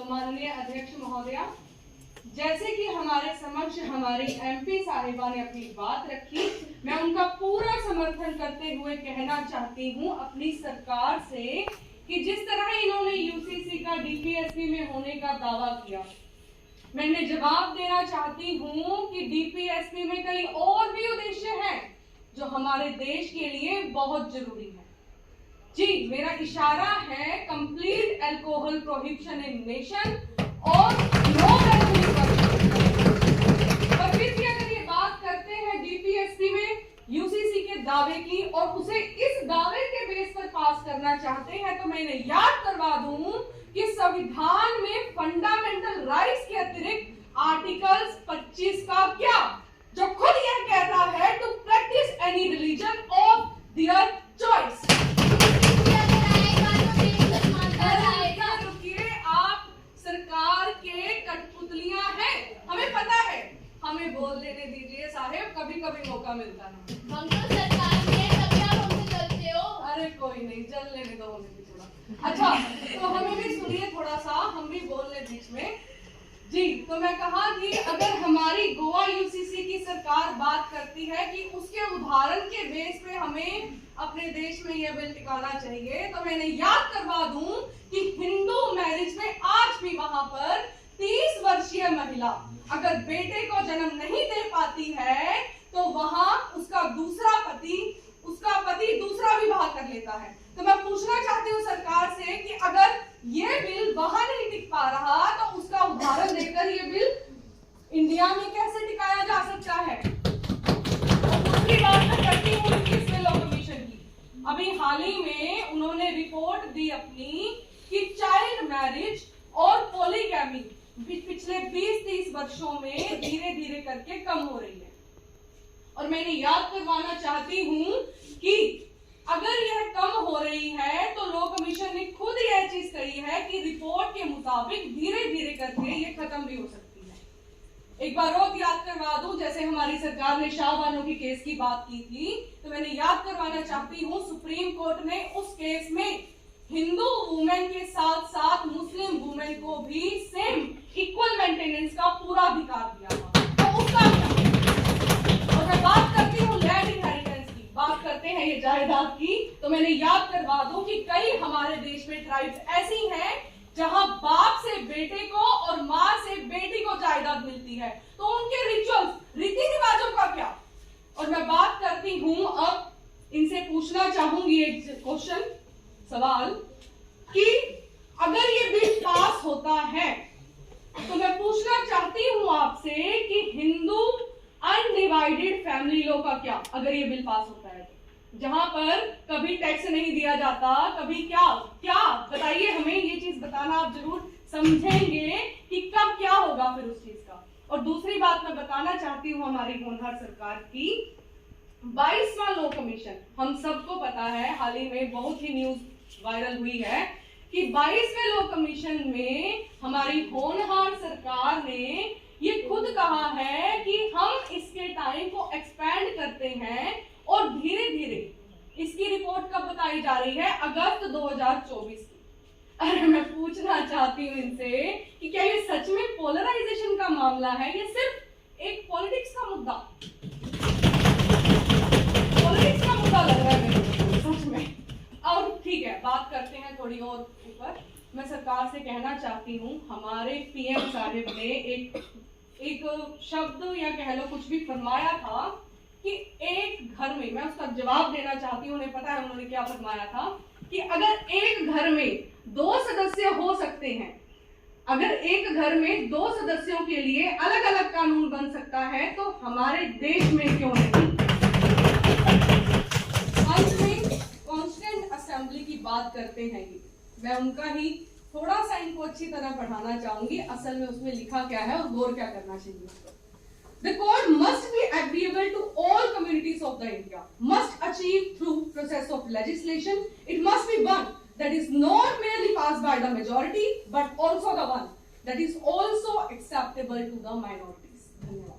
माननीय अध्यक्ष महोदया, जैसे कि हमारे समक्ष हमारी एमपी साहिबा ने अपनी बात रखी, मैं उनका पूरा समर्थन करते हुए कहना चाहती हूं अपनी सरकार से कि जिस तरह इन्होंने यूसीसी का डीपीएसपी में होने का दावा किया, मैंने जवाब देना चाहती हूं कि डीपीएसपी में कई और भी उद्देश्य हैं जो हमारे देश के लिए बहुत जरूरी है। जी, मेरा इशारा है कंप्लीट अल्कोहल प्रोहिबिशन इन नेशन और नो पर फिर भी अगर ये बात करते हैं डीपीएसपी में यूसीसी के दावे की और उसे इस दावे के बेस पर पास करना चाहते हैं, तो मैं इन्हें याद करवा दूं कि संविधान में फंडामेंटल राइट्स के अतिरिक्त आर्टिकल्स 25 का क्या, जो खुद यह कहता है to practise any religion of their choice. सरकार के कठपुतलियां हैं, हमें पता है, हमें बोल लेने दीजिए साहेब, कभी कभी मौका मिलता है। हम तो सरकार के तभी आप हमसे जलते हो। अरे कोई नहीं, जल लेने दो हमें भी थोड़ा। अच्छा, तो हमें भी सुनिए थोड़ा सा, हम भी बोल ले बीच में। जी, तो मैं कहा कि अगर हमारी गोवा यूसीसी की सरकार बात करती है कि उसके उदाहरण के बेस पे हमें अपने देश में यह बिल टिकाना चाहिए, तो मैंने याद करवा दूं कि हिंदू मैरिज में आज भी वहां पर 30 वर्षीय महिला अगर बेटे को जन्म नहीं दे पाती है, तो वहां उसका पति दूसरा विवाह कर लेता है। तो मैं पूछना चाहती हूँ सरकार से कि अगर ये बिल वहां नहीं टिक पा रहा, तो उसका उदाहरण देकर ये बिल इंडिया में कैसे टिकाया जा सकता है। दूसरी बात मैं करती हूँ कमीशन की। अभी हाल ही में उन्होंने रिपोर्ट दी अपनी कि चाइल्ड मैरिज और पॉलीगैमी पिछले 20-30 वर्षों में धीरे धीरे करके कम हो रही है। और मैंने याद करवाना चाहती हूँ कि अगर यह कम हो रही है, तो लॉ कमीशन ने खुद यह चीज कही है कि रिपोर्ट के मुताबिक धीरे धीरे करके ये खत्म भी हो सकती है। एक बार और याद करवा दूं, जैसे हमारी सरकार ने शाहबानो की केस की बात की थी, तो मैंने याद करवाना चाहती हूँ सुप्रीम कोर्ट ने उस केस में हिंदू वुमेन के साथ साथ मुस्लिम वुमेन को भी सेम इक्वल मेंटेनेंस का पूरा अधिकार दिया था। तो उसका क्या? और मैं बात करती हूँ लैंड इनहेरिटेंस की, बात करते हैं ये जायदाद की, तो मैंने याद करवा दूं कि कई हमारे देश में ट्राइब्स ऐसी हैं जहां बाप से बेटे को और माँ से बेटी को जायदाद मिलती है, तो उनके रिचुअल्स, रीति रिवाजों का क्या? और मैं बात करती हूँ, अब इनसे पूछना चाहूंगी एक क्वेश्चन, सवाल, कि अगर ये बिल पास होता है, तो मैं पूछना चाहती हूँ आपसे कि हिंदू अनडिवाइडेड फैमिली लॉ का क्या, अगर ये बिल पास होता है, जहां पर कभी टैक्स नहीं दिया जाता, कभी क्या बताइए हमें, ये चीज बताना आप जरूर समझेंगे कि कब क्या होगा फिर उस चीज का। और दूसरी बात मैं बताना चाहती हूँ हमारी होनहार सरकार की, 22वां लॉ कमीशन, हम सबको पता है, हाल ही में बहुत ही न्यूज वायरल हुई है कि 22वें लॉ कमीशन में हमारी होनहार सरकार ने ये खुद कहा है कि हम इसके टाइम को एक्सपेंड करते हैं और धीरे धीरे इसकी रिपोर्ट कब बताई जा रही है, अगस्त 2024 की। अरे मैं पूछना चाहती हूँ इनसे कि क्या ये सच में पोलराइजेशन का मामला है, ये सिर्फ एक पॉलिटिक्स का मुद्दा, पॉलिटिक्स का मुद्दा लग रहा है मेरे सच में। और ठीक है, बात करते हैं थोड़ी और ऊपर। मैं सरकार से कहना चाहती हूँ, हमारे पीएम साहिब ने एक शब्द या कह लो कुछ भी फरमाया था कि एक घर में, मैं उसका जवाब देना चाहती हूँ, उन्हें पता है उन्होंने क्या फरमाया था, कि अगर एक घर में 2 सदस्य हो सकते हैं, अगर एक घर में 2 सदस्यों के लिए अलग अलग कानून बन सकता है, तो हमारे देश में क्यों नहीं। अंत में कॉन्स्टिट्यूएंट असेंबली की बात करते हैं, मैं उनका ही थोड़ा सा इनको अच्छी तरह पढ़ाना चाहूंगी, असल में उसमें लिखा क्या है और गौर क्या करना चाहिए उस पर। The code must be agreeable to all communities of the India, must achieve through process of legislation. It must be one that is not merely passed by the majority, but also the one that is also acceptable to the minorities. धन्यवाद।